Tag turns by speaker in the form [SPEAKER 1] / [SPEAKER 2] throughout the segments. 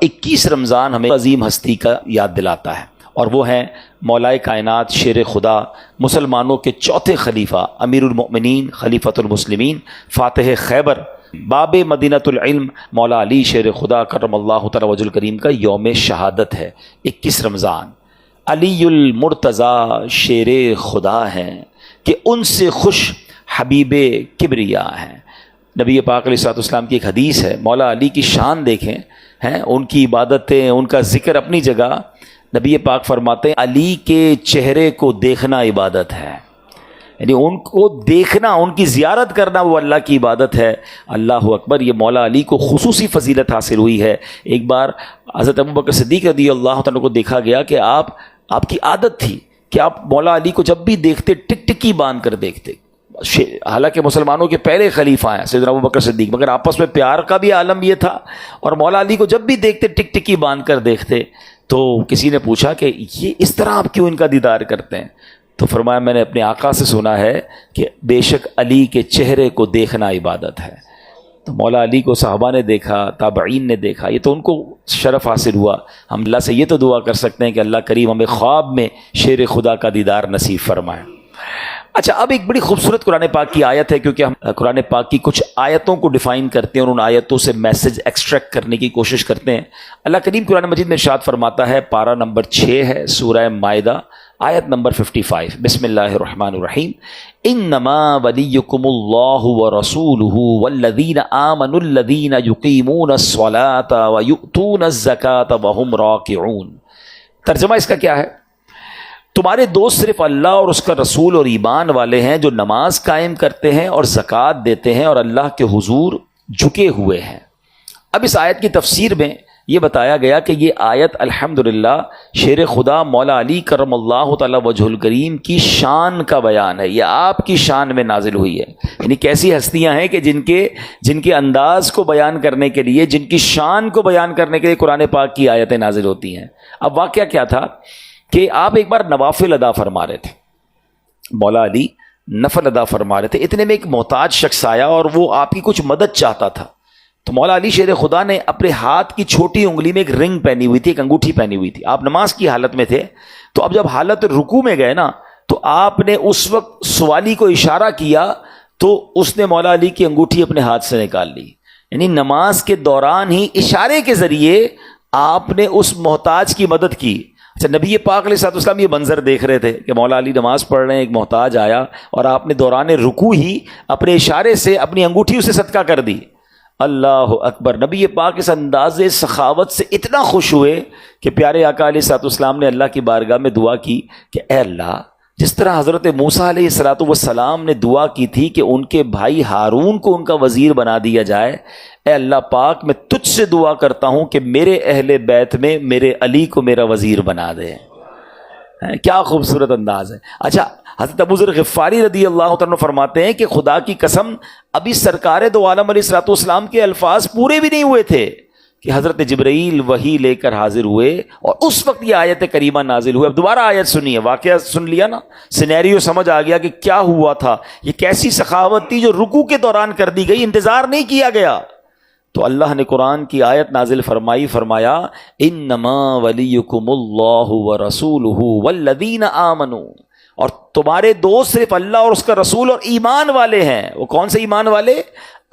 [SPEAKER 1] 21 رمضان ہمیں عظیم ہستی کا یاد دلاتا ہے، اور وہ ہیں مولا کائنات شیر خدا، مسلمانوں کے چوتھے خلیفہ، امیر المؤمنین، خلیفۃ المسلمین، فاتح خیبر، باب مدینۃ العلم، مولا علی شیر خدا کرم اللہ تعالی وجہ الکریم کا یوم شہادت ہے 21 رمضان۔ علی المرتضیٰ شیر خدا ہیں کہ ان سے خوش حبیب کبریا ہیں۔ نبی پاک علیہ الصلوۃ والسلام کی ایک حدیث ہے، مولا علی کی شان دیکھیں ہیں، ان کی عبادتیں، ان کا ذکر اپنی جگہ۔ نبی پاک فرماتے ہیں علی کے چہرے کو دیکھنا عبادت ہے، یعنی ان کو دیکھنا، ان کی زیارت کرنا وہ اللہ کی عبادت ہے۔ اللہ اکبر۔ یہ مولا علی کو خصوصی فضیلت حاصل ہوئی ہے۔ ایک بار حضرت ابوبکر صدیق رضی اللہ تعالیٰ کو دیکھا گیا کہ آپ کی عادت تھی کہ آپ مولا علی کو جب بھی دیکھتے ٹک ٹکی باندھ کر دیکھتے، حالانکہ مسلمانوں کے پہلے خلیفہ ہیں سیدنا ابوبکر صدیق، مگر آپس میں پیار کا بھی عالم یہ تھا، اور مولا علی کو جب بھی دیکھتے ٹک ٹکی باندھ کر دیکھتے۔ تو کسی نے پوچھا کہ یہ اس طرح آپ کیوں ان کا دیدار کرتے ہیں؟ تو فرمایا میں نے اپنے آقا سے سنا ہے کہ بے شک علی کے چہرے کو دیکھنا عبادت ہے۔ تو مولا علی کو صحابہ نے دیکھا، تابعین نے دیکھا، یہ تو ان کو شرف حاصل ہوا۔ ہم اللہ سے یہ تو دعا کر سکتے ہیں کہ اللہ کریم ہمیں خواب میں شیر خدا کا دیدار نصیب فرمائے۔ اچھا، اب ایک بڑی خوبصورت قرآن پاک کی آیت ہے، کیونکہ ہم قرآن پاک کی کچھ آیتوں کو ڈیفائن کرتے ہیں اور ان آیتوں سے میسج ایکسٹریکٹ کرنے کی کوشش کرتے ہیں۔ اللہ کریم قرآن مجید میں ارشاد فرماتا ہے، پارہ نمبر 6 ہے سورہ مائدہ، آیت نمبر 55، بسم اللہ الرحمن الرحیم، انما ولیکم اللہ ورسولہ والذین آمنوا الذین یقیمون الصلاۃ ویؤتون الزکاۃ وہم راکعون۔ ترجمہ اس کا کیا ہے؟ تمہارے دوست صرف اللہ اور اس کا رسول اور ایمان والے ہیں جو نماز قائم کرتے ہیں اور زکوٰۃ دیتے ہیں اور اللہ کے حضور جھکے ہوئے ہیں۔ اب اس آیت کی تفسیر میں یہ بتایا گیا کہ یہ آیت الحمدللہ شیر خدا مولا علی کرم اللہ تعالی وجہ الکریم کی شان کا بیان ہے، یہ آپ کی شان میں نازل ہوئی ہے۔ یعنی کیسی ہستیاں ہیں کہ جن کے انداز کو بیان کرنے کے لیے، جن کی شان کو بیان کرنے کے لیے قرآن پاک کی آیتیں نازل ہوتی ہیں۔ اب واقعہ کیا تھا کہ آپ ایک بار نوافل ادا فرما رہے تھے، مولا علی نفل ادا فرما رہے تھے، اتنے میں ایک محتاج شخص آیا اور وہ آپ کی کچھ مدد چاہتا تھا۔ تو مولا علی شیر خدا نے اپنے ہاتھ کی چھوٹی انگلی میں ایک رنگ پہنی ہوئی تھی، ایک انگوٹھی پہنی ہوئی تھی، آپ نماز کی حالت میں تھے۔ تو اب جب حالت رکوع میں گئے نا، تو آپ نے اس وقت سوالی کو اشارہ کیا تو اس نے مولا علی کی انگوٹھی اپنے ہاتھ سے نکال لی، یعنی نماز کے دوران ہی اشارے کے ذریعے آپ نے اس محتاج کی مدد کی۔ اچھا، نبی پاک علیہ الصلوۃ والسلام یہ منظر دیکھ رہے تھے کہ مولا علی نماز پڑھ رہے ہیں، ایک محتاج آیا اور آپ نے دوران رکوع ہی اپنے اشارے سے اپنی انگوٹھی اسے صدقہ کر دی۔ اللہ اکبر۔ نبی پاک اس انداز سخاوت سے اتنا خوش ہوئے کہ پیارے آقا علیہ الصلوۃ والسلام نے اللہ کی بارگاہ میں دعا کی کہ اے اللہ، جس طرح حضرت موسیٰ علیہ الصلوۃ والسلام نے دعا کی تھی کہ ان کے بھائی ہارون کو ان کا وزیر بنا دیا جائے، اے اللہ پاک میں تجھ سے دعا کرتا ہوں کہ میرے اہل بیت میں میرے علی کو میرا وزیر بنا دے۔ کیا خوبصورت انداز ہے۔ اچھا، حضرت ابو ذر غفاری رضی اللہ تعالیٰ فرماتے ہیں کہ خدا کی قسم ابھی سرکار دو عالم علیہ الصلوۃ والسلام کے الفاظ پورے بھی نہیں ہوئے تھے کہ حضرت جبرائیل وحی لے کر حاضر ہوئے اور اس وقت یہ آیت کریمہ نازل ہوئے۔ اب دوبارہ آیت سنیے، واقعہ سن لیا نا، سینیریو سمجھ آ گیا کہ کیا ہوا تھا۔ یہ کیسی سخاوت تھی جو رکوع کے دوران کر دی گئی، انتظار نہیں کیا گیا۔ تو اللہ نے قرآن کی آیت نازل فرمایا انما ولیکم اللہ ورسولہ والذین آمنوا، اور تمہارے دوست صرف اللہ اور اس کا رسول اور ایمان والے ہیں۔ وہ کون سے ایمان والے؟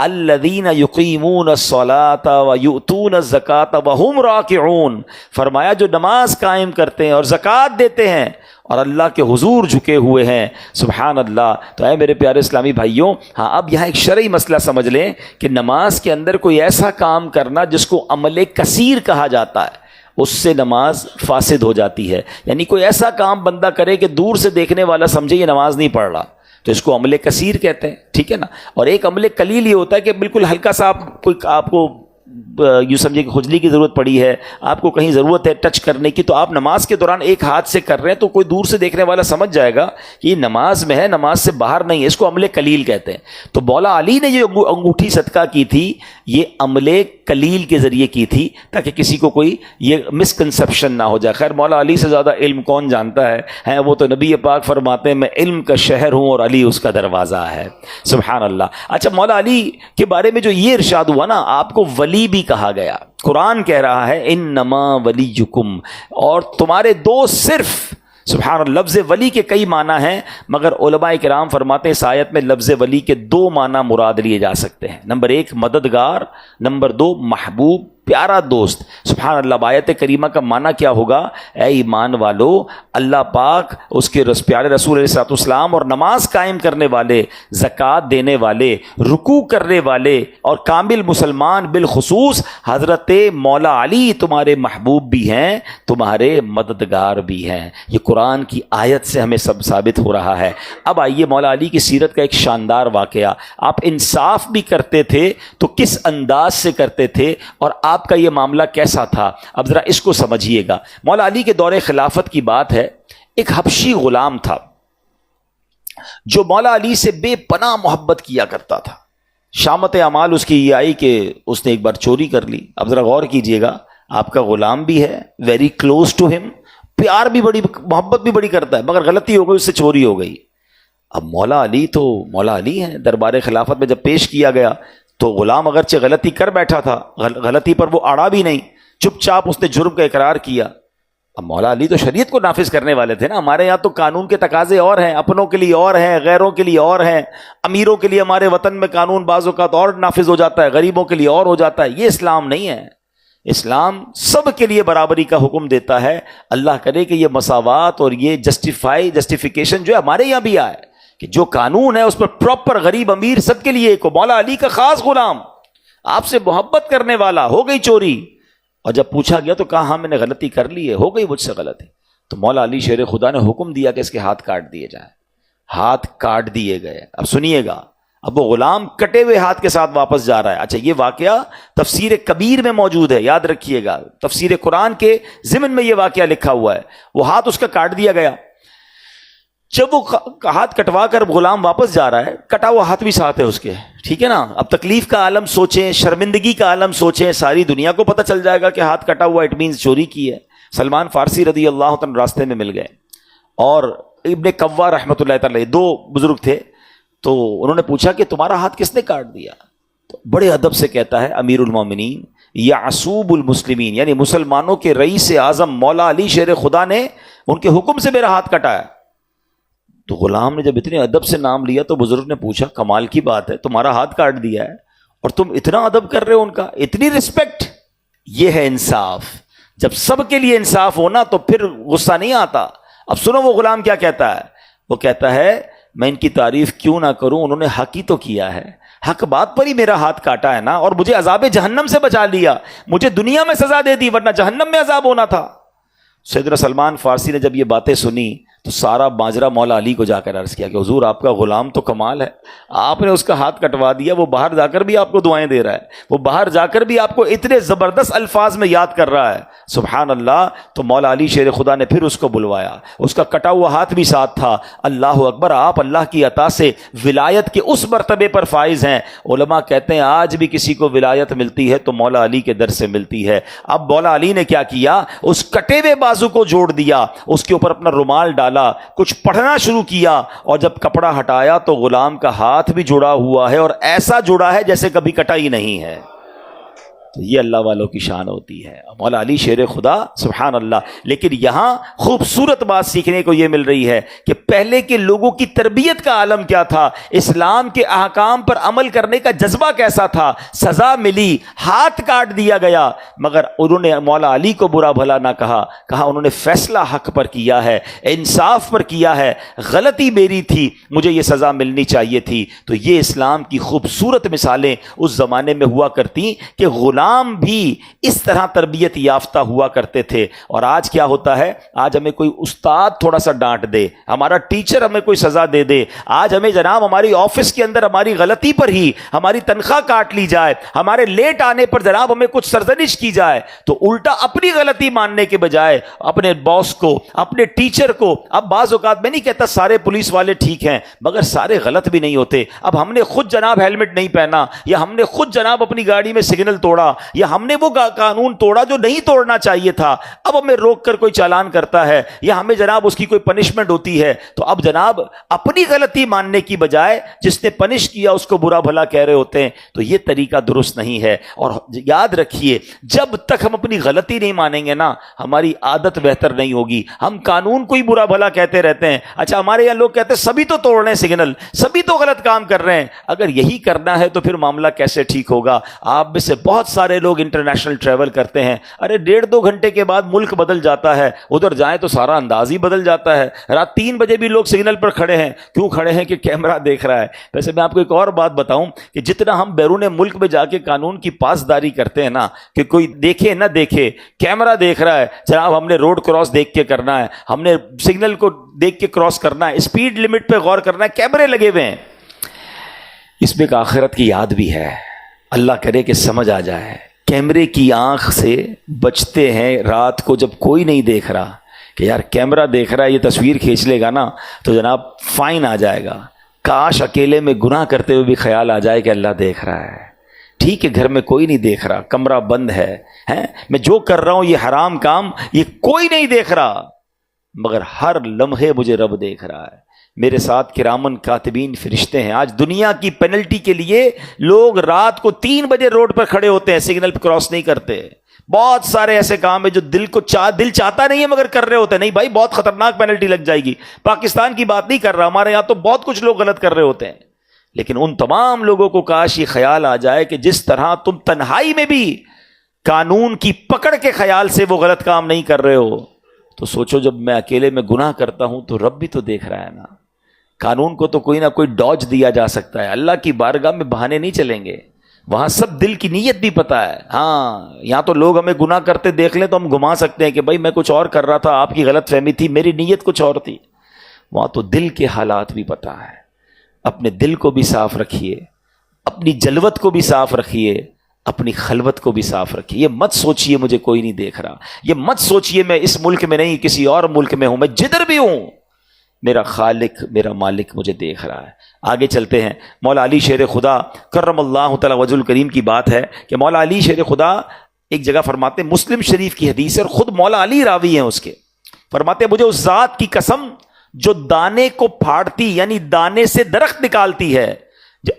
[SPEAKER 1] الذین یقیمون الصلاۃ ویؤتون الزکاۃ وہم راکعون، فرمایا جو نماز قائم کرتے ہیں اور زکوٰۃ دیتے ہیں اور اللہ کے حضور جھکے ہوئے ہیں۔ سبحان اللہ۔ تو اے میرے پیارے اسلامی بھائیوں، ہاں اب یہاں ایک شرعی مسئلہ سمجھ لیں کہ نماز کے اندر کوئی ایسا کام کرنا جس کو عمل کثیر کہا جاتا ہے، اس سے نماز فاسد ہو جاتی ہے۔ یعنی کوئی ایسا کام بندہ کرے کہ دور سے دیکھنے والا سمجھے یہ نماز نہیں پڑھ رہا، تو اس کو عمل کثیر کہتے ہیں، ٹھیک ہے نا۔ اور ایک عمل قلیل یہ ہوتا ہے کہ بالکل ہلکا سا آپ کو یوں سمجھے کہ خجلی کی ضرورت پڑی ہے، آپ کو کہیں ضرورت ہے ٹچ کرنے کی، تو آپ نماز کے دوران ایک ہاتھ سے کر رہے ہیں تو کوئی دور سے دیکھنے والا سمجھ جائے گا کہ یہ نماز میں ہے، نماز سے باہر نہیں ہے، اس کو عمل قلیل کہتے ہیں۔ تو مولا علی نے یہ انگوٹھی صدقہ کی تھی، یہ عمل قلیل کے ذریعے کی تھی تاکہ کسی کو کوئی یہ مسکنسپشن نہ ہو جائے۔ خیر، مولا علی سے زیادہ علم کون جانتا ہے، وہ تو نبی پاک فرماتے ہیں میں علم کا شہر ہوں اور علی اس کا دروازہ ہے۔ سبحان اللہ۔ اچھا، مولا علی کے بارے میں جو یہ ارشاد ہوا نا، آپ کو ولی ولی بھی کہا گیا. قرآن کہہ رہا ہے انما ولیکم، اور تمہارے دوست صرف. سبحان اللہ، لفظ ولی کے کئی معنی ہیں، مگر علماء کرام فرماتے ہیں اس آیت میں لفظ ولی کے 2 معنی مراد لیے جا سکتے ہیں. نمبر 1 مددگار، نمبر 2 محبوب، پیارا دوست. سبحان اللہ، آیت کریمہ کا معنی کیا ہوگا؟ اے ایمان والو، اللہ پاک، اس کے پیارے رسول علیہ الصلوۃ والسلام اور نماز قائم کرنے والے، زکوٰۃ دینے والے، رکوع کرنے والے اور کامل مسلمان، بالخصوص حضرت مولا علی تمہارے محبوب بھی ہیں، تمہارے مددگار بھی ہیں. یہ قرآن کی آیت سے ہمیں سب ثابت ہو رہا ہے. اب آئیے مولا علی کی سیرت کا ایک شاندار واقعہ. آپ انصاف بھی کرتے تھے تو کس انداز سے کرتے تھے، اور آپ کا یہ معاملہ کیسا تھا؟ اب ذرا اس کو سمجھیے گا. مولا علی کے دور خلافت کی بات ہے. ایک حبشی غلام تھا جو مولا علی سے بے پناہ محبت کیا کرتا تھا. شامت اعمال اس کی یہ آئی کہ اس نے ایک بار چوری کر لی. اب ذرا غور کیجئے گا، آپ کا غلام بھی ہے، ویری کلوز ٹو ہم، پیار بھی بڑی، محبت بھی بڑی کرتا ہے، مگر غلطی ہو گئی، اس سے چوری ہو گئی. اب مولا علی تو مولا علی ہیں. دربار خلافت میں جب پیش کیا گیا تو غلام اگرچہ غلطی کر بیٹھا تھا، غلطی پر وہ اڑا بھی نہیں، چپ چاپ اس نے جرم کا اقرار کیا. اب مولا علی تو شریعت کو نافذ کرنے والے تھے نا. ہمارے یہاں تو قانون کے تقاضے اور ہیں، اپنوں کے لیے اور ہیں، غیروں کے لیے اور ہیں. امیروں کے لیے ہمارے وطن میں قانون بعض اوقات اور نافذ ہو جاتا ہے، غریبوں کے لیے اور ہو جاتا ہے. یہ اسلام نہیں ہے. اسلام سب کے لیے برابری کا حکم دیتا ہے. اللہ کرے کہ یہ مساوات اور یہ جسٹیفیکیشن جو ہے ہمارے یہاں بھی آئے کہ جو قانون ہے اس پر پراپر غریب امیر سب کے لیے ایک ہو. مولا علی کا خاص غلام آپ سے محبت کرنے والا، ہو گئی چوری، اور جب پوچھا گیا تو کہا ہاں میں نے غلطی کر لی ہے، ہو گئی مجھ سے غلطی. تو مولا علی شیر خدا نے حکم دیا کہ اس کے ہاتھ کاٹ دیے جائیں. ہاتھ کاٹ دیے گئے. اب سنیے گا، اب وہ غلام کٹے ہوئے ہاتھ کے ساتھ واپس جا رہا ہے. اچھا، یہ واقعہ تفسیر کبیر میں موجود ہے، یاد رکھیے گا. تفسیر قرآن کے ضمن میں یہ واقعہ لکھا ہوا ہے. وہ ہاتھ اس کا کاٹ دیا گیا. جب وہ ہاتھ کٹوا کر غلام واپس جا رہا ہے، کٹا ہوا ہاتھ بھی ساتھ ہے اس کے، ٹھیک ہے نا. اب تکلیف کا عالم سوچیں، شرمندگی کا عالم سوچیں. ساری دنیا کو پتہ چل جائے گا کہ ہاتھ کٹا ہوا، اٹ مینز چوری کی ہے. سلمان فارسی رضی اللہ عنہ راستے میں مل گئے، اور ابن قوا رحمۃ اللہ تعالی، 2 بزرگ تھے. تو انہوں نے پوچھا کہ تمہارا ہاتھ کس نے کاٹ دیا؟ تو بڑے ادب سے کہتا ہے امیر المومنین یعصوب المسلمین، یعنی مسلمانوں کے رئیس اعظم مولا علی شیر خدا نے ان کے حکم سے میرا ہاتھ کٹایا. تو غلام نے جب اتنے ادب سے نام لیا تو بزرگ نے پوچھا کمال کی بات ہے، تمہارا ہاتھ کاٹ دیا ہے اور تم اتنا ادب کر رہے ہو ان کا، اتنی رسپیکٹ. یہ ہے انصاف. جب سب کے لیے انصاف ہونا تو پھر غصہ نہیں آتا. اب سنو وہ غلام کیا کہتا ہے. وہ کہتا ہے میں ان کی تعریف کیوں نہ کروں، انہوں نے حق ہی تو کیا ہے، حق بات پر ہی میرا ہاتھ کاٹا ہے نا، اور مجھے عذاب جہنم سے بچا لیا، مجھے دنیا میں سزا دے دی ورنہ جہنم میں عذاب ہونا تھا. سیدنا سلمان فارسی نے جب یہ باتیں سنی تو سارا ماجرا مولا علی کو جا کر عرض کیا کہ حضور آپ کا غلام تو کمال ہے، آپ نے اس کا ہاتھ کٹوا دیا، وہ باہر جا کر بھی آپ کو دعائیں دے رہا ہے، وہ باہر جا کر بھی آپ کو اتنے زبردست الفاظ میں یاد کر رہا ہے. سبحان اللہ. تو مولا علی شیر خدا نے پھر اس کو بلوایا، اس کا کٹا ہوا ہاتھ بھی ساتھ تھا. اللہ اکبر. آپ اللہ کی عطا سے ولایت کے اس مرتبے پر فائز ہیں. علماء کہتے ہیں آج بھی کسی کو ولایت ملتی ہے تو مولا علی کے در سے ملتی ہے. اب مولا علی نے کیا کیا، اس کٹے ہوئے بازو کو جوڑ دیا، اس کے اوپر اپنا رومال ڈالا، کچھ پڑھنا شروع کیا، اور جب کپڑا ہٹایا تو غلام کا ہاتھ بھی جڑا ہوا ہے، اور ایسا جڑا ہے جیسے کبھی کٹا ہی نہیں ہے. تو یہ اللہ والوں کی شان ہوتی ہے. مولا علی شیر خدا. سبحان اللہ. لیکن یہاں خوبصورت بات سیکھنے کو یہ مل رہی ہے کہ پہلے کے لوگوں کی تربیت کا عالم کیا تھا، اسلام کے احکام پر عمل کرنے کا جذبہ کیسا تھا. سزا ملی، ہاتھ کاٹ دیا گیا، مگر انہوں نے مولا علی کو برا بھلا نہ کہا انہوں نے فیصلہ حق پر کیا ہے، انصاف پر کیا ہے. غلطی میری تھی، مجھے یہ سزا ملنی چاہیے تھی. تو یہ اسلام کی خوبصورت مثالیں اس زمانے میں ہوا کرتی کہ غلام بھی اس طرح تربیت یافتہ ہوا کرتے تھے. اور آج کیا ہوتا ہے، آج ہمیں کوئی استاد تھوڑا سا ڈانٹ دے، ہمارا ٹیچر ہمیں کوئی سزا دے دے، آج ہمیں جناب ہماری آفس کے اندر ہماری غلطی پر ہی ہماری تنخواہ کاٹ لی جائے، ہمارے لیٹ آنے پر جناب ہمیں کچھ سرزنش کی جائے، تو الٹا اپنی غلطی ماننے کے بجائے اپنے باس کو، اپنے ٹیچر کو. اب بعض اوقات میں نہیں کہتا سارے پولیس والے ٹھیک ہیں، مگر سارے غلط بھی نہیں ہوتے. اب ہم نے خود جناب ہیلمٹ نہیں پہنا، یا ہم نے خود جناب اپنی گاڑی میں سگنل توڑا، یا ہم نے وہ قانون توڑا جو نہیں توڑنا چاہیے تھا، اب ہمیں روک کر کوئی چالان کرتا ہے یا ہمیں جناب اس کی کوئی پنشمنٹ ہوتی ہے، تو اب جناب اپنی غلطی ماننے کی بجائے جس نے پنش کیا اس کو برا بھلا کہہ رہے ہوتے ہیں، تو یہ طریقہ درست نہیں ہے۔ اور یاد رکھیے، جب تک ہم اپنی غلطی نہیں مانیں گے نا، ہماری عادت بہتر نہیں ہوگی۔ ہم قانون کو ہی برا بھلا کہتے رہتے ہیں۔ اچھا، ہمارے یہاں لوگ کہتے ہیں سبھی تو توڑ رہے ہیں سگنل، سبھی تو غلط کام کر رہے ہیں۔ اگر یہی کرنا ہے تو پھر معاملہ کیسے ٹھیک ہوگا؟ آپ میں سے بہت سارے لوگ انٹرنیشنل ٹریول کرتے ہیں، ارے 1.5-2 گھنٹے کے بعد ملک بدل جاتا ہے، ادھر جائیں تو سارا انداز ہی بدل جاتا ہے۔ رات 3 بجے بھی لوگ سگنل پر کھڑے ہیں، کیوں کھڑے ہیں؟ کہ کیمرہ دیکھ رہا ہے۔ ویسے میں آپ کو ایک اور بات بتاؤں کہ جتنا ہم بیرون ملک میں جا کے قانون کی پاسداری کرتے ہیں نا، کہ کوئی دیکھے نہ دیکھے، کیمرہ دیکھ رہا ہے، جناب ہم نے روڈ کراس دیکھ کے کرنا ہے، ہم نے سگنل کو دیکھ کے کراس کرنا ہے، اسپیڈ لمٹ پہ غور کرنا ہے، کیمرے لگے ہوئے ہیں۔ اس میں ایک آخرت کی یاد بھی ہے، اللہ کرے کہ سمجھ آ جائے۔ کیمرے کی آنکھ سے بچتے ہیں رات کو جب کوئی نہیں دیکھ رہا، کہ یار کیمرہ دیکھ رہا ہے، یہ تصویر کھینچ لے گا نا تو جناب فائن آ جائے گا۔ کاش اکیلے میں گناہ کرتے ہوئے بھی خیال آ جائے کہ اللہ دیکھ رہا ہے۔ ٹھیک ہے، گھر میں کوئی نہیں دیکھ رہا، کمرہ بند ہے، میں جو کر رہا ہوں یہ حرام کام، یہ کوئی نہیں دیکھ رہا، مگر ہر لمحے مجھے رب دیکھ رہا ہے۔ میرے ساتھ کرامن کاتبین فرشتے ہیں۔ آج دنیا کی پینلٹی کے لیے لوگ رات کو 3 بجے روڈ پر کھڑے ہوتے ہیں، سگنل پہ کراس نہیں کرتے۔ بہت سارے ایسے کام ہیں جو دل چاہتا نہیں ہے مگر کر رہے ہوتے ہیں۔ نہیں بھائی، بہت خطرناک پینلٹی لگ جائے گی۔ پاکستان کی بات نہیں کر رہا، ہمارے یہاں تو بہت کچھ لوگ غلط کر رہے ہوتے ہیں، لیکن ان تمام لوگوں کو کاش یہ خیال آ جائے کہ جس طرح تم تنہائی میں بھی قانون کی پکڑ کے خیال سے وہ غلط کام نہیں کر رہے ہو، تو سوچو جب میں اکیلے میں گناہ کرتا ہوں تو رب بھی تو دیکھ رہا ہے نا۔ قانون کو تو کوئی نہ کوئی ڈاج دیا جا سکتا ہے، اللہ کی بارگاہ میں بہانے نہیں چلیں گے، وہاں سب دل کی نیت بھی پتا ہے۔ ہاں، یہاں تو لوگ ہمیں گناہ کرتے دیکھ لیں تو ہم گھما سکتے ہیں کہ بھائی میں کچھ اور کر رہا تھا، آپ کی غلط فہمی تھی، میری نیت کچھ اور تھی۔ وہاں تو دل کے حالات بھی پتا ہے۔ اپنے دل کو بھی صاف رکھیے، اپنی جلوت کو بھی صاف رکھیے، اپنی خلوت کو بھی صاف رکھیے۔ یہ مت سوچئے مجھے کوئی نہیں دیکھ رہا، یہ مت سوچئے میں اس ملک میں نہیں کسی اور ملک میں ہوں، میں جدھر بھی ہوں میرا خالق میرا مالک مجھے دیکھ رہا ہے۔ آگے چلتے ہیں۔ مولا علی شیر خدا کرم اللہ تعالی وجہ الکریم کی بات ہے کہ مولا علی شیر خدا ایک جگہ فرماتے ہیں، مسلم شریف کی حدیث ہے اور خود مولا علی راوی ہیں اس کے، فرماتے ہیں مجھے اس ذات کی قسم جو دانے کو پھاڑتی یعنی دانے سے درخت نکالتی ہے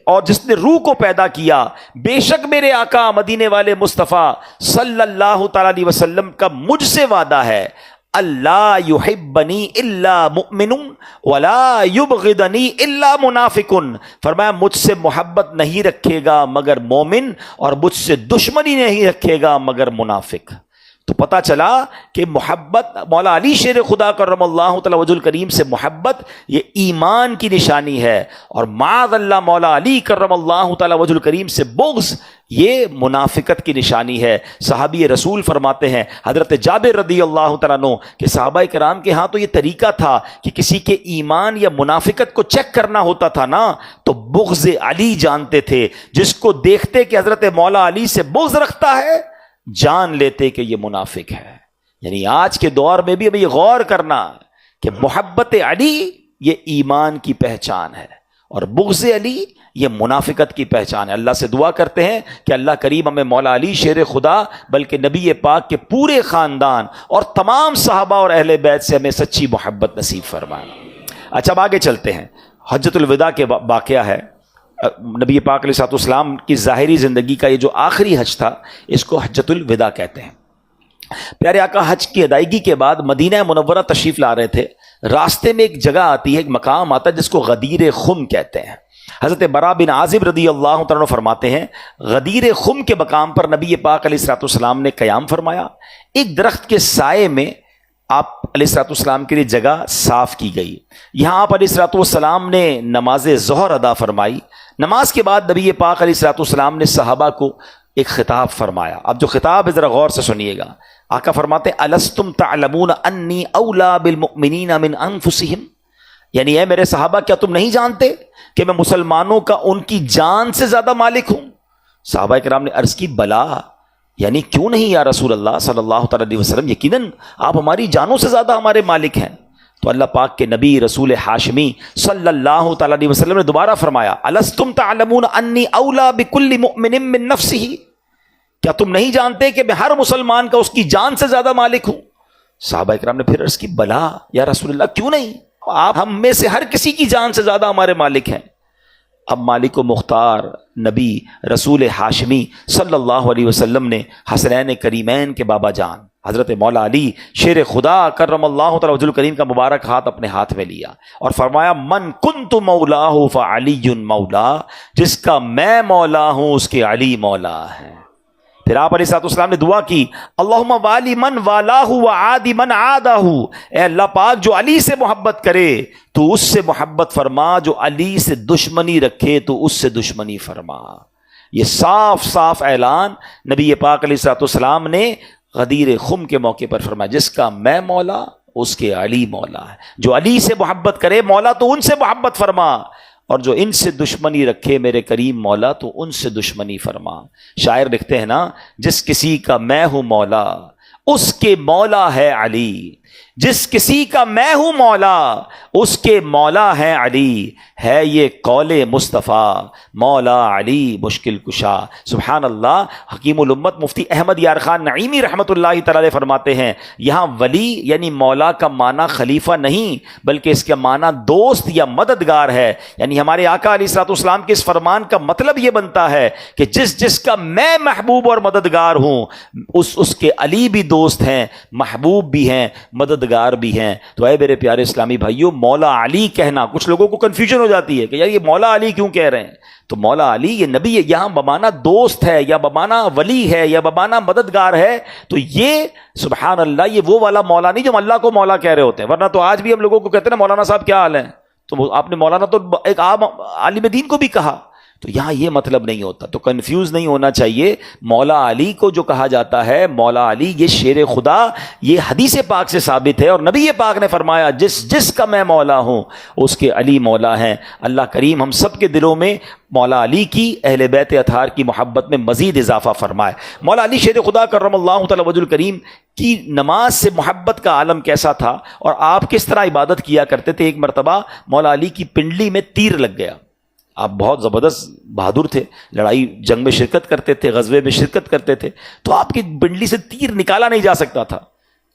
[SPEAKER 1] اور جس نے روح کو پیدا کیا، بے شک میرے آقا مدینے والے مصطفیٰ صلی اللہ تعالی علیہ وسلم کا مجھ سے وعدہ ہے، اللہ یحبنی الا مؤمن ولا یبغضنی الا منافق، فرمایا مجھ سے محبت نہیں رکھے گا مگر مومن اور مجھ سے دشمنی نہیں رکھے گا مگر منافق۔ تو پتہ چلا کہ محبت، مولا علی شیر خدا کرم اللہ تعالی وجہ الکریم سے محبت یہ ایمان کی نشانی ہے، اور معاذ اللہ مولا علی کرم اللہ تعالی وجہ الکریم سے بغض یہ منافقت کی نشانی ہے۔ صحابی رسول فرماتے ہیں حضرت جابر رضی اللہ تعالیٰ عنہ کہ صحابہ کرام کے ہاں تو یہ طریقہ تھا کہ کسی کے ایمان یا منافقت کو چیک کرنا ہوتا تھا نا تو بغض علی جانتے تھے، جس کو دیکھتے کہ حضرت مولا علی سے بغض رکھتا ہے جان لیتے کہ یہ منافق ہے۔ یعنی آج کے دور میں بھی ہمیں یہ غور کرنا کہ محبت علی یہ ایمان کی پہچان ہے اور بغض علی یہ منافقت کی پہچان ہے۔ اللہ سے دعا کرتے ہیں کہ اللہ کریم ہمیں مولا علی شیر خدا بلکہ نبی پاک کے پورے خاندان اور تمام صحابہ اور اہل بیت سے ہمیں سچی محبت نصیب فرمائے۔ اچھا اب آگے چلتے ہیں۔ حجۃ الوداع کے واقعہ ہے، نبی پاک علیہ الصلوۃ والسلام کی ظاہری زندگی کا یہ جو آخری حج تھا اس کو حجۃ الوداع کہتے ہیں۔ پیارے آقا حج کی ادائیگی کے بعد مدینہ منورہ تشریف لا رہے تھے، راستے میں ایک جگہ آتی ہے، ایک مقام آتا ہے جس کو غدیر خم کہتے ہیں۔ حضرت برا بن عازب رضی اللہ تعالیٰ عنہ فرماتے ہیں غدیر خم کے مقام پر نبی پاک علیہ الصلوۃ والسلام نے قیام فرمایا، ایک درخت کے سائے میں آپ علیہ الصلوۃ والسلام کے لیے جگہ صاف کی گئی، یہاں آپ علیہ الصلوۃ والسلام نے نماز ظہر ادا فرمائی۔ نماز کے بعد نبی پاک علیہ الصلوۃ والسلام نے صحابہ کو ایک خطاب فرمایا، اب جو خطاب ہے ذرا غور سے سنیے گا۔ آقا فرماتے ہیں الستم تعلمون انی اولا بالمؤمنین من انفسہم، یعنی اے میرے صحابہ کیا تم نہیں جانتے کہ میں مسلمانوں کا ان کی جان سے زیادہ مالک ہوں؟ صحابہ کرام نے عرض کی بلا، یعنی کیوں نہیں یا رسول اللہ صلی اللہ تعالی علیہ وسلم، یقیناً آپ ہماری جانوں سے زیادہ ہمارے مالک ہیں۔ تو اللہ پاک کے نبی رسول ہاشمی صلی اللہ تعالی علیہ وسلم نے دوبارہ فرمایا الستم تعلمون انی اولا بکل مؤمن من نفسہ، کیا تم نہیں جانتے کہ میں ہر مسلمان کا اس کی جان سے زیادہ مالک ہوں؟ صحابہ کرام نے پھر عرض کی بلا یا رسول اللہ کیوں نہیں، آپ ہم میں سے ہر کسی کی جان سے زیادہ ہمارے مالک ہیں۔ اب مالک و مختار نبی رسول ہاشمی صلی اللہ علیہ وسلم نے حسنین کریمین کے بابا جان حضرت مولا علی شیر خدا کرم اللہ تعالی وجہ الکریم کا مبارک ہاتھ اپنے ہاتھ میں لیا اور فرمایا من کنت مولاہ فعلی مولا، جس کا میں مولا ہوں اس کے علی مولا ہے۔ پھر آپ علیہ الصلوۃ والسلام نے دعا کی اللہم والی من والاہ وعادی من عادہ، اے اللہ پاک جو علی سے محبت کرے تو اس سے محبت فرما، جو علی سے دشمنی رکھے تو اس سے دشمنی فرما۔ یہ صاف صاف اعلان نبی پاک علیہ الصلوۃ والسلام نے غدیر خم کے موقع پر فرمایا، جس کا میں مولا اس کے علی مولا ہے، جو علی سے محبت کرے مولا تو ان سے محبت فرما، اور جو ان سے دشمنی رکھے میرے کریم مولا تو ان سے دشمنی فرما۔ شاعر لکھتے ہیں نا، جس کسی کا میں ہوں مولا اس کے مولا ہے علی، جس کسی کا میں ہوں مولا اس کے مولا ہے علی، ہے یہ قول مصطفیٰ مولا علی مشکل کشا۔ سبحان اللہ۔ حکیم الامت مفتی احمد یار خان نعیمی رحمۃ اللہ تعالی علیہ فرماتے ہیں یہاں ولی یعنی مولا کا معنی خلیفہ نہیں بلکہ اس کا معنی دوست یا مددگار ہے، یعنی ہمارے آقا علیہ الصلوۃ والسلام کے اس فرمان کا مطلب یہ بنتا ہے کہ جس کا میں محبوب اور مددگار ہوں اس کے علی بھی دوست ہیں، محبوب بھی ہیں، مددگار بھی ہیں۔ تو اے میرے پیارے اسلامی بھائیوں، مولا علی کہنا کچھ لوگوں کو کنفیوژن ہو جاتی ہے کہ یار یہ مولا علی کیوں کہہ رہے ہیں؟ تو مولا علی یہ نبی ہے، یہاں بمانا دوست ہے یا بمانا ولی ہے یا بمانا مددگار ہے، تو یہ سبحان اللہ یہ وہ والا مولا نہیں جو ہم اللہ کو مولا کہہ رہے ہوتے ہیں، ورنہ تو آج بھی ہم لوگوں کو کہتے ہیں نا مولانا صاحب کیا حال ہے، تو آپ نے مولانا تو ایک عام عالم دین کو بھی کہا، تو یہاں یہ مطلب نہیں ہوتا، تو کنفیوز نہیں ہونا چاہیے۔ مولا علی کو جو کہا جاتا ہے مولا علی یہ شیر خدا، یہ حدیث پاک سے ثابت ہے، اور نبی پاک نے فرمایا جس کا میں مولا ہوں اس کے علی مولا ہیں۔ اللہ کریم ہم سب کے دلوں میں مولا علی کی، اہل بیت اطہار کی محبت میں مزید اضافہ فرمائے۔ مولا علی شیر خدا کرم اللہ تعالی وجہ الکریم کی نماز سے محبت کا عالم کیسا تھا اور آپ کس طرح عبادت کیا کرتے تھے۔ ایک مرتبہ مولا علی کی پنڈلی میں تیر لگ گیا، آپ بہت زبردست بہادر تھے، لڑائی جنگ میں شرکت کرتے تھے، غزوے میں شرکت کرتے تھے، تو آپ کی پنڈلی سے تیر نکالا نہیں جا سکتا تھا،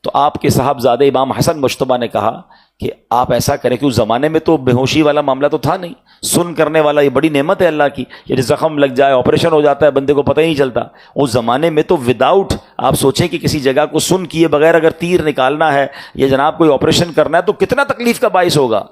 [SPEAKER 1] تو آپ کے صاحبزادے امام حسن مجتبیٰ نے کہا کہ آپ ایسا کریں کہ اس زمانے میں تو بے ہوشی والا معاملہ تو تھا نہیں، سن کرنے والا یہ بڑی نعمت ہے اللہ کی، یعنی زخم لگ جائے آپریشن ہو جاتا ہے بندے کو پتہ ہی نہیں چلتا، اس زمانے میں تو وداؤٹ آپ سوچیں کہ کسی جگہ کو سن کیے بغیر اگر تیر نکالنا ہے یا جناب کوئی آپریشن کرنا ہے تو کتنا تکلیف کا باعث ہوگا۔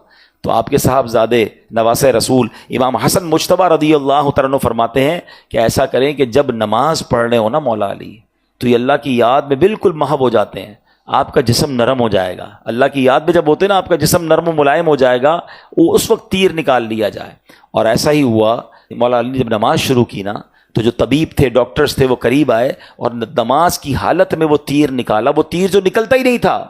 [SPEAKER 1] تو آپ کے صاحبزادے نواسہ رسول امام حسن مجتبیٰ رضی اللہ تعالیٰ عنہ فرماتے ہیں کہ ایسا کریں کہ جب نماز پڑھنے ہو نا مولا علی تو یہ اللہ کی یاد میں بالکل محو ہو جاتے ہیں، آپ کا جسم نرم ہو جائے گا، اللہ کی یاد میں جب ہوتے ہیں نا آپ کا جسم نرم و ملائم ہو جائے گا، وہ اس وقت تیر نکال لیا جائے۔ اور ایسا ہی ہوا، مولا علی نے جب نماز شروع کی نا تو جو طبیب تھے ڈاکٹرز تھے وہ قریب آئے اور نماز کی حالت میں وہ تیر نکالا، وہ تیر جو نکلتا ہی نہیں تھا،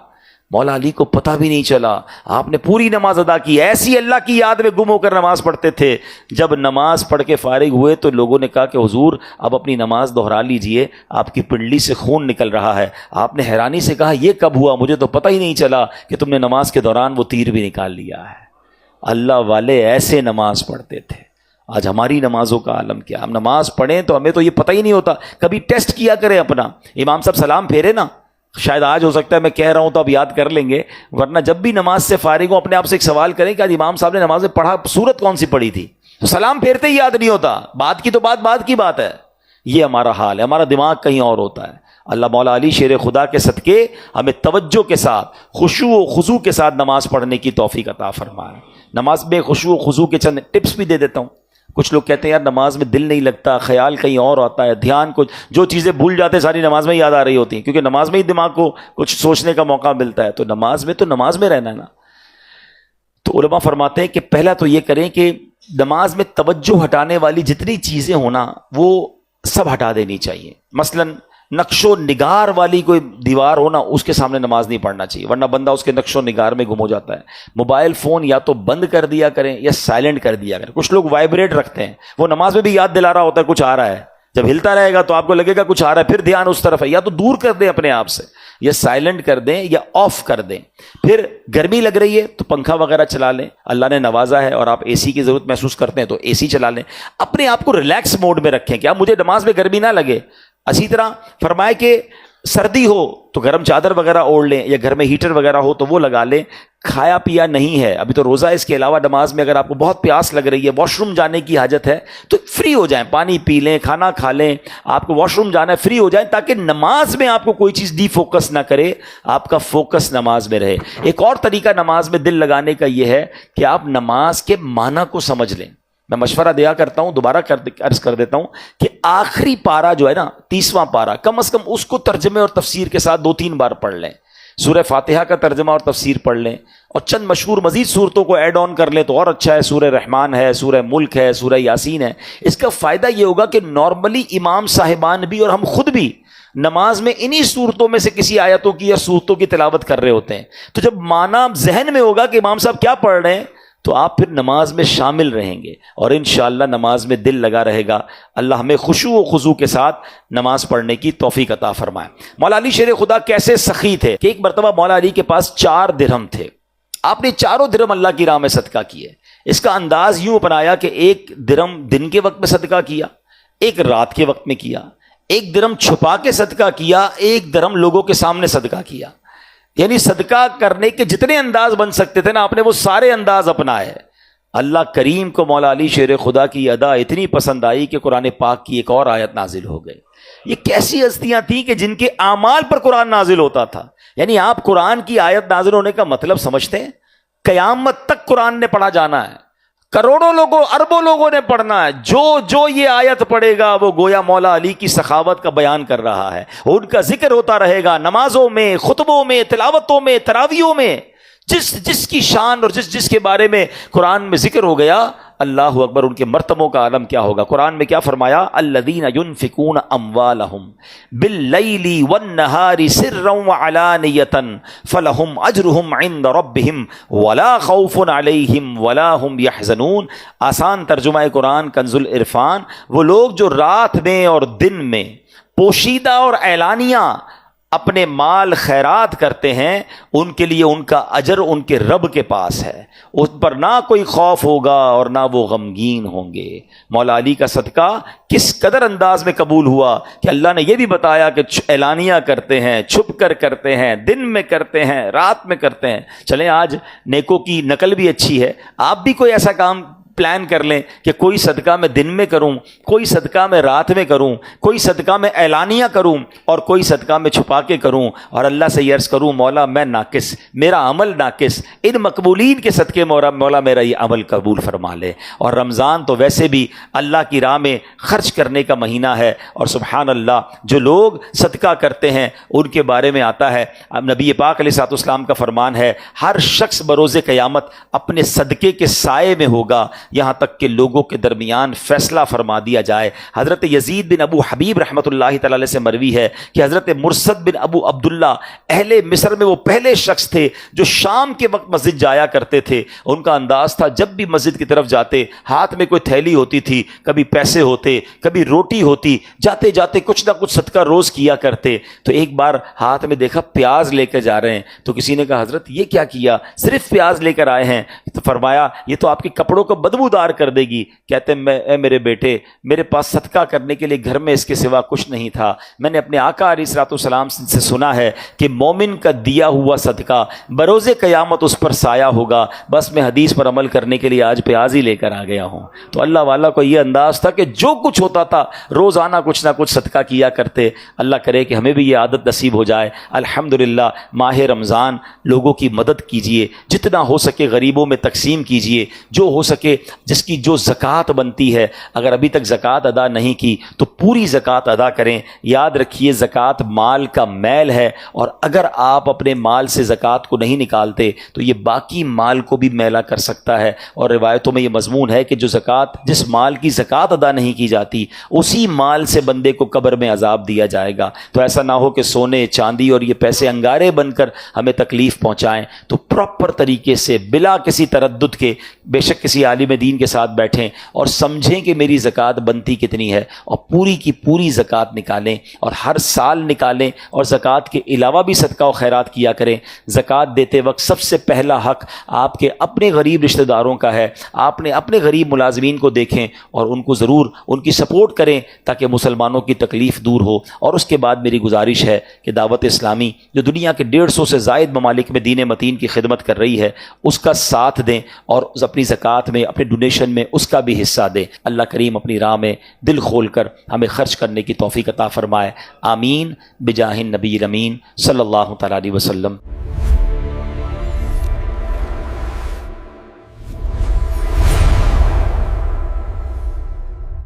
[SPEAKER 1] مولا علی کو پتہ بھی نہیں چلا، آپ نے پوری نماز ادا کی، ایسی اللہ کی یاد میں گم ہو کر نماز پڑھتے تھے۔ جب نماز پڑھ کے فارغ ہوئے تو لوگوں نے کہا کہ حضور اب اپنی نماز دہرا لیجئے، آپ کی پنڈلی سے خون نکل رہا ہے۔ آپ نے حیرانی سے کہا یہ کب ہوا؟ مجھے تو پتہ ہی نہیں چلا کہ تم نے نماز کے دوران وہ تیر بھی نکال لیا ہے۔ اللہ والے ایسے نماز پڑھتے تھے۔ آج ہماری نمازوں کا عالم کیا، ہم نماز پڑھیں تو ہمیں تو یہ پتہ ہی نہیں ہوتا۔ کبھی ٹیسٹ کیا کریں اپنا، امام صاحب سلام پھیرے نا، شاید آج ہو سکتا ہے میں کہہ رہا ہوں تو اب یاد کر لیں گے، ورنہ جب بھی نماز سے فارغ ہوں اپنے آپ سے ایک سوال کریں کہ آج امام صاحب نے نماز میں پڑھا سورت کون سی پڑھی تھی، تو سلام پھیرتے ہی یاد نہیں ہوتا، بات کی تو بات کی بات ہے۔ یہ ہمارا حال ہے، ہمارا دماغ کہیں اور ہوتا ہے۔ اللہ مولا علی شیر خدا کے صدقے ہمیں توجہ کے ساتھ خشوع و خضوع کے ساتھ نماز پڑھنے کی توفیق عطا فرمائے۔ نماز میں خشوع و خضوع کے چند ٹپس بھی دے دیتا ہوں۔ کچھ لوگ کہتے ہیں یار نماز میں دل نہیں لگتا، خیال کہیں اور آتا ہے، دھیان کو جو چیزیں بھول جاتے ہیں ساری نماز میں یاد آ رہی ہوتی ہیں، کیونکہ نماز میں ہی دماغ کو کچھ سوچنے کا موقع ملتا ہے، تو نماز میں رہنا ہے نا۔ تو علماء فرماتے ہیں کہ پہلا تو یہ کریں کہ نماز میں توجہ ہٹانے والی جتنی چیزیں ہونا وہ سب ہٹا دینی چاہیے۔ مثلاً نقش و نگار والی کوئی دیوار ہو نا، اس کے سامنے نماز نہیں پڑھنا چاہیے، ورنہ بندہ اس کے نقش و نگار میں گم ہو جاتا ہے۔ موبائل فون یا تو بند کر دیا کریں یا سائلنٹ کر دیا کریں۔ کچھ لوگ وائبریٹ رکھتے ہیں، وہ نماز میں بھی یاد دلا رہا ہوتا ہے کچھ آ رہا ہے، جب ہلتا رہے گا تو آپ کو لگے گا کچھ آ رہا ہے، پھر دھیان اس طرف ہے، یا تو دور کر دیں اپنے آپ سے، یا سائلنٹ کر دیں یا آف کر دیں۔ پھر گرمی لگ رہی ہے تو پنکھا وغیرہ چلا لیں، اللہ نے نوازا ہے اور آپ اے سی کی ضرورت محسوس کرتے ہیں تو اے سی چلا لیں۔ اپنے آپ کو ریلیکس موڈ میں رکھیں کہ اب مجھے نماز میں گرمی نہ لگے، اسی طرح فرمائے کہ سردی ہو تو گرم چادر وغیرہ اوڑھ لیں، یا گھر میں ہیٹر وغیرہ ہو تو وہ لگا لیں۔ کھایا پیا نہیں ہے ابھی تو روزہ، اس کے علاوہ نماز میں اگر آپ کو بہت پیاس لگ رہی ہے، واش روم جانے کی حاجت ہے، تو فری ہو جائیں، پانی پی لیں، کھانا کھا لیں، آپ کو واش روم جانا ہے فری ہو جائیں، تاکہ نماز میں آپ کو کوئی چیز ڈی فوکس نہ کرے، آپ کا فوکس نماز میں رہے۔ ایک اور طریقہ نماز میں دل لگانے کا یہ ہے کہ آپ نماز کے معنی کو سمجھ لیں۔ میں مشورہ دیا کرتا ہوں، دوبارہ عرض کر دیتا ہوں کہ آخری پارہ جو ہے نا، 30واں پارہ، کم از کم اس کو ترجمے اور تفسیر کے ساتھ 2-3 بار پڑھ لیں۔ سورہ فاتحہ کا ترجمہ اور تفسیر پڑھ لیں، اور چند مشہور مزید صورتوں کو ایڈ آن کر لیں تو اور اچھا ہے۔ سورہ رحمان ہے، سورہ ملک ہے، سورہ یاسین ہے۔ اس کا فائدہ یہ ہوگا کہ نارملی امام صاحبان بھی اور ہم خود بھی نماز میں انہی صورتوں میں سے کسی آیتوں کی یا صورتوں کی تلاوت کر رہے ہوتے ہیں، تو جب معنی ذہن میں ہوگا کہ امام صاحب کیا پڑھ رہے ہیں تو آپ پھر نماز میں شامل رہیں گے، اور انشاءاللہ نماز میں دل لگا رہے گا۔ اللہ ہمیں خشوع و خضوع کے ساتھ نماز پڑھنے کی توفیق عطا فرمائے۔ مولا علی شیر خدا کیسے سخی تھے کہ ایک مرتبہ مولا علی کے پاس 4 درہم تھے، آپ نے چاروں درہم اللہ کی راہ میں صدقہ کیے۔ اس کا انداز یوں اپنایا کہ 1 درہم دن کے وقت میں صدقہ کیا، 1 رات کے وقت میں کیا، 1 درہم چھپا کے صدقہ کیا، 1 درہم لوگوں کے سامنے صدقہ کیا۔ یعنی صدقہ کرنے کے جتنے انداز بن سکتے تھے نا، آپ نے وہ سارے انداز اپنائے۔ اللہ کریم کو مولا علی شیر خدا کی ادا اتنی پسند آئی کہ قرآن پاک کی ایک اور آیت نازل ہو گئی۔ یہ کیسی ہستیاں تھیں کہ جن کے اعمال پر قرآن نازل ہوتا تھا۔ یعنی آپ قرآن کی آیت نازل ہونے کا مطلب سمجھتے ہیں؟ قیامت تک قرآن نے پڑھا جانا ہے، کروڑوں لوگوں، اربوں لوگوں نے پڑھنا ہے۔ جو یہ آیت پڑھے گا وہ گویا مولا علی کی سخاوت کا بیان کر رہا ہے، ان کا ذکر ہوتا رہے گا نمازوں میں، خطبوں میں، تلاوتوں میں، تراویحوں میں۔ جس کی شان اور جس کے بارے میں قرآن میں ذکر ہو گیا، اللہ اکبر، ان کے مرتبوں کا عالم کیا ہوگا۔ قرآن میں کیا فرمایا؟ الذین ينفقون اموالهم باللیل والنہار سرا وعلانیۃ فلہم اجرہم عند ربہم ولا خوف علیہم ولا ہم یحزنون۔ آسان ترجمہ قرآن کنز العرفان، وہ لوگ جو رات میں اور دن میں پوشیدہ اور اعلانیہ اپنے مال خیرات کرتے ہیں، ان کے لیے ان کا اجر ان کے رب کے پاس ہے، اس پر نہ کوئی خوف ہوگا اور نہ وہ غمگین ہوں گے۔ مولا علی کا صدقہ کس قدر انداز میں قبول ہوا کہ اللہ نے یہ بھی بتایا کہ اعلانیہ کرتے ہیں، چھپ کر کرتے ہیں، دن میں کرتے ہیں، رات میں کرتے ہیں۔ چلیں آج نیکوں کی نقل بھی اچھی ہے، آپ بھی کوئی ایسا کام پلان کر لیں کہ کوئی صدقہ میں دن میں کروں، کوئی صدقہ میں رات میں کروں، کوئی صدقہ میں اعلانیہ کروں اور کوئی صدقہ میں چھپا کے کروں، اور اللہ سے یہ عرض کروں مولا میں ناقص، میرا عمل ناقص، ان مقبولین کے صدقے مولا میرا یہ عمل قبول فرما لے۔ اور رمضان تو ویسے بھی اللہ کی راہ میں خرچ کرنے کا مہینہ ہے، اور سبحان اللہ جو لوگ صدقہ کرتے ہیں ان کے بارے میں آتا ہے، نبی پاک علیہ الصلوۃ والسلام کا فرمان ہے، ہر شخص بروز قیامت اپنے صدقے کے سائے میں ہوگا، یہاں تک کہ لوگوں کے درمیان فیصلہ فرما دیا جائے۔ حضرت یزید بن ابو حبیب رحمۃ اللہ تعالی علیہ سے مروی ہے کہ حضرت مرثد بن ابو عبداللہ اہل مصر میں وہ پہلے شخص تھے جو شام کے وقت مسجد جایا کرتے تھے۔ ان کا انداز تھا جب بھی مسجد کی طرف جاتے ہاتھ میں کوئی تھیلی ہوتی تھی، کبھی پیسے ہوتے، کبھی روٹی ہوتی، جاتے جاتے کچھ نہ کچھ صدقہ روز کیا کرتے۔ تو ایک بار ہاتھ میں دیکھا پیاز لے کے جا رہے ہیں، تو کسی نے کہا حضرت یہ کیا کیا، صرف پیاز لے کر آئے ہیں؟ تو فرمایا یہ تو آپ کے کپڑوں کو بدبودار کر دے گی۔ کہتے ہیں اے میرے بیٹے، میرے پاس صدقہ کرنے کے لیے گھر میں اس کے سوا کچھ نہیں تھا، میں نے اپنے آقا علیہ الصلوۃ والسلام سے سنا ہے کہ مومن کا دیا ہوا صدقہ بروز قیامت اس پر سایہ ہوگا، بس میں حدیث پر عمل کرنے کے لیے آج پیاز ہی لے کر آ گیا ہوں۔ تو اللہ والا کو یہ انداز تھا کہ جو کچھ ہوتا تھا روزانہ کچھ نہ کچھ صدقہ کیا کرتے۔ اللہ کرے کہ ہمیں بھی یہ عادت نصیب ہو جائے۔ الحمدللہ ماہ رمضان لوگوں کی مدد کیجئے، جتنا ہو سکے غریبوں میں تقسیم کیجئے، جو ہو سکے جس کی جو زکوٰۃ بنتی ہے، اگر ابھی تک زکوٰۃ ادا نہیں کی تو پوری زکوٰۃ ادا کریں۔ یاد رکھیے زکوٰۃ مال کا میل ہے، اور اگر آپ اپنے مال سے زکوٰۃ کو نہیں نکالتے تو یہ باقی مال کو بھی میلا کر سکتا ہے۔ اور روایتوں میں یہ مضمون ہے کہ جو زکوٰۃ، جس مال کی زکوٰۃ ادا نہیں کی جاتی، اسی مال سے بندے کو قبر میں عذاب دیا جائے گا۔ تو ایسا نہ ہو کہ سونے چاندی اور یہ پیسے انگارے بن کر ہمیں تکلیف پہنچائیں۔ تو پراپر طریقے سے بلا کسی تردد کے، بے شک کسی عالم عالم دین کے ساتھ بیٹھیں اور سمجھیں کہ میری زکوٰۃ بنتی کتنی ہے، اور پوری کی پوری زکوٰۃ نکالیں، اور ہر سال نکالیں، اور زکوٰۃ کے علاوہ بھی صدقہ و خیرات کیا کریں۔ زکوٰۃ دیتے وقت سب سے پہلا حق آپ کے اپنے غریب رشتہ داروں کا ہے۔ آپ نے اپنے غریب ملازمین کو دیکھیں اور ان کو ضرور ان کی سپورٹ کریں تاکہ مسلمانوں کی تکلیف دور ہو۔ اور اس کے بعد میری گزارش ہے کہ دعوت اسلامی جو دنیا کے 150 سے زائد ممالک میں دین متین کی خدمت کر رہی ہے اس کا ساتھ دیں، اور اپنی زکوٰۃ میں، اپنے ڈونیشن میں اس کا بھی حصہ دیں۔ اللہ کریم اپنی راہ میں دل کھول کر ہمیں خرچ کرنے کی توفیق عطا فرمائے۔ آمین بجاہ النبی الامین صلی اللہ تعالی علیہ وسلم۔